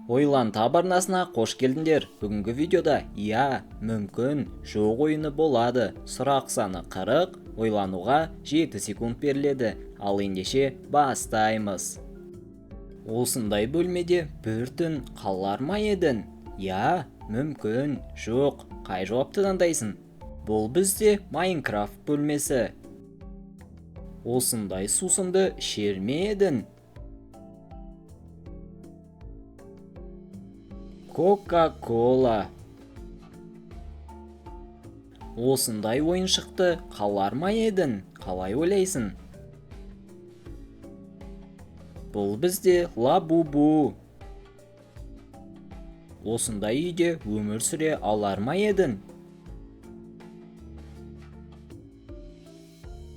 Ойлан таб арнасына қош келдіңдер. Бүгінгі видеода мүмкін, жоқ ойыны болады. Сұрақ саны 40, ойлануға 7 секунд беріледі. Ал ендеше бастаймыз. Осындай бөлмеде бір түн қалар ма едің? Мүмкін, жоқ. Қай жауапты таңдайсың? Бұл бізде Майнкрафт бөлмесі. Осындай сусынды ішер ме едің? Кока-кола. Осындай ойыншықты қалар ма едің? Қалай ойлайсың? Бұл бізде Лабубу. Осындай үйде өмір сүре алар ма едің?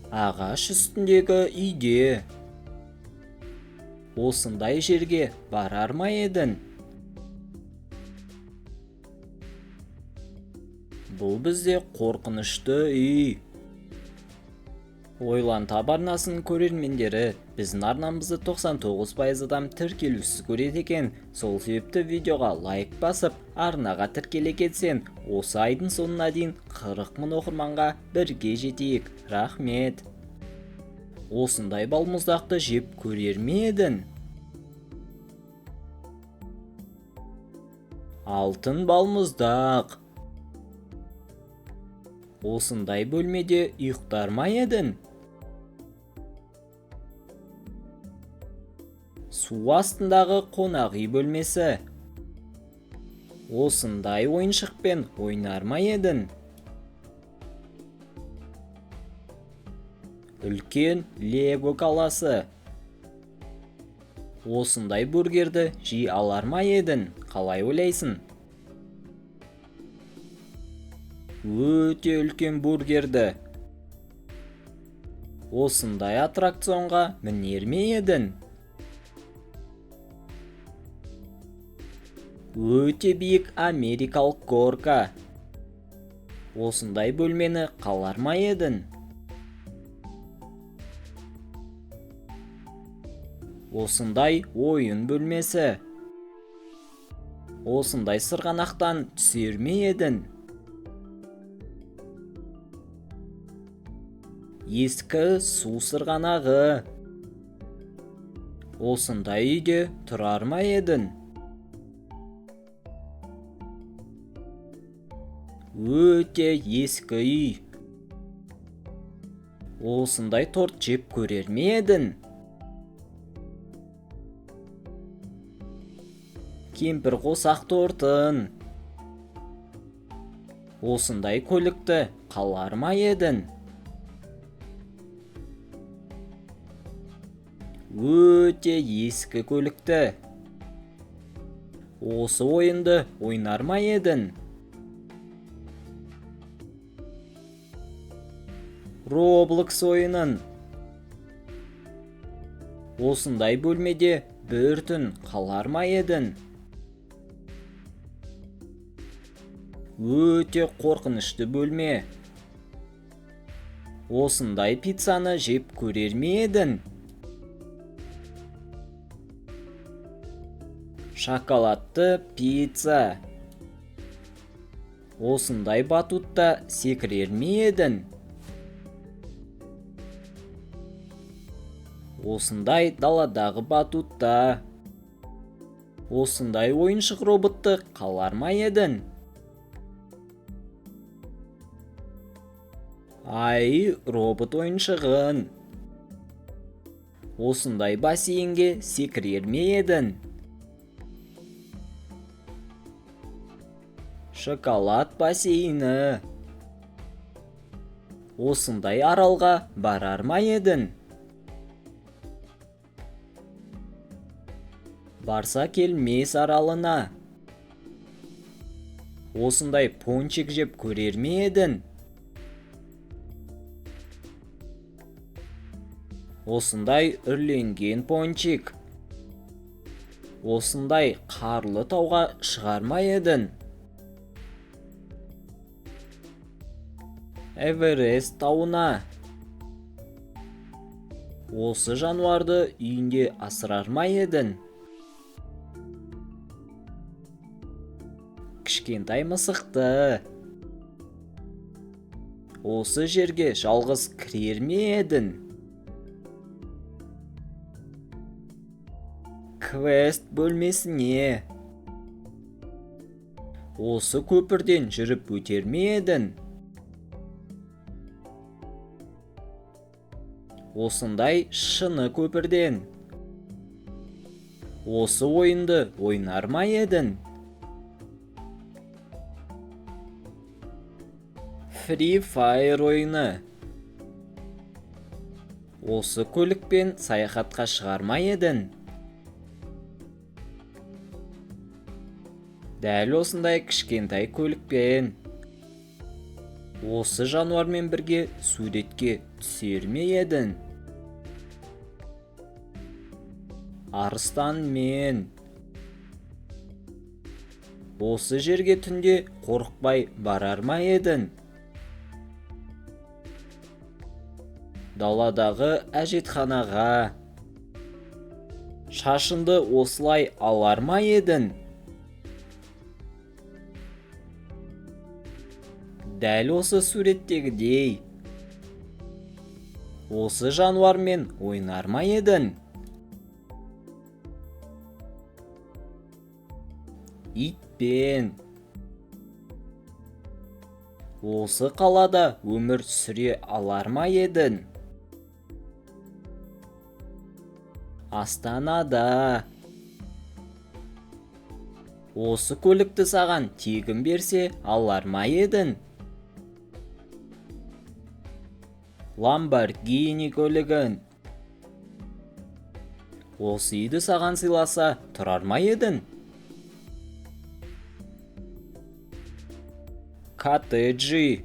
Ағаш үстіндегі үйде. Осындай жерге барар ма едің? Бұл бізде қорқынышты үй. Ойлан таб арнасының көрермендері, біздің арнамызды 99% адам тіркелусіз көреді екен. Сол себепті видеоға лайк басып, арнаға тіркеле кетсең, осы айдың соңына дейін 40 000 оқырманға бірге жетейік. Рахмет. Осындай балмұздақты жеп көрер ме едің? Алтын балмұздақ. Осындай бөлмеде ұйықтар ма едің? Су астындағы қонақ үй бөлмесі. Осындай ойыншықпен ойнар ма едің? Үлкен Лего қаласы. Осындай бургерді жей алар ма едің? Қалай ойлайсың? Өте үлкен бургерді. Осындай аттракционға мінер ме едің? Өте биік америкалық горка. Осындай бөлмені қалар ма едің? Осындай ойын бөлмесі. Осындай сырғанақтан түсер ме едің? Ескі су сырғанағы. Осындай үйде тұрар ма едің? Өте ескі үй. Осындай торт жеп көрер ме едің? Кемпір қосақ тортын. Осындай көлікті қалар ма едің? Өте ескі көлікті. Осы ойынды ойнар ма едің? Roblox ойынын. Осындай бөлмеде бір түн қалар ма едің? Өте қорқынышты бөлме. Осындай пиццаны жеп көрер ме едің? Шоколадты пицца. Осындай батутта секірер ме едің? Осындай даладағы батутта. Осындай ойыншық роботты қалар ма едің? Робот ойыншығын. Осындай бассейнге секірер ме едің? Шоколад бассейні. Осындай аралға барар ма едің? Барса келмес аралына. Осындай пончик жеп көрер ме едің? Осындай үрленген пончик. Осындай қарлы тауға шығар ма едің? Эверест тауына. Осы жануарды үйінде асырар ма едің? кішкентай мысықты. Осы жерге жалғыз кірер ме едің? Квест бөлмесіне. Осы көпірден жүріп өтер ме едің? Осындай шыны көпірден. Осы ойынды ойнар ма едің? Free Fire ойыны. Осы көлікпен саяхатқа шығар ма едің? Дәл осындай кішкентай көлікпен. Осы жануармен бірге суретке түсер ме едің? Арыстанмен. Осы жерге түнде қорықпай барар ма едің? Даладағы әжетханаға. Шашынды осылай алар ма едің? Дәл осы суреттегідей. Осы жануармен ойнар ма едің? Итпен. Осы қалада өмір сүре алар ма едің? Астанада. Осы көлікті саған тегін берсе алар ма едің? Lamborghini көлігін. Осы үйді саған сыйласа тұрар ма едің? Коттеджі.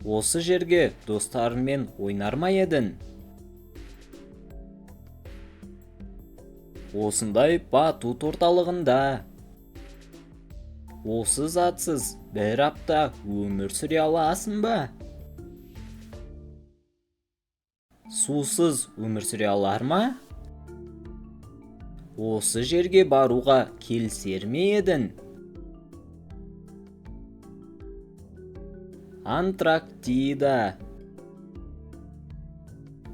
Осы жерге достарыңмен ойнар ма едің? Осындай батут орталығында. Осы затсыз бір апта өмір сүре аласың ба? Сусыз өмір сүре алар ма? Осы жерге баруға келісер ме едің? Антарктида.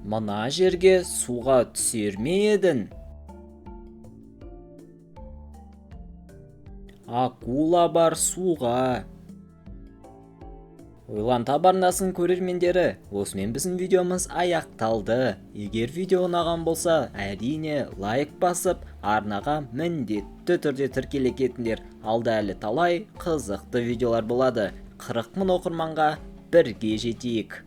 Мына жерге суға түсер ме едің? Акула бар суға. Ойлан табарындасын көрермендері, осымен біздің видеомыз аяқталды. Егер видео ұнаған болса, әрине лайк басып, арнаға міндетті түрде тіркеле кетіңдер. Алда әлі талай қызықты видеолар болады. 40 000 оқырманға бірге жетейік.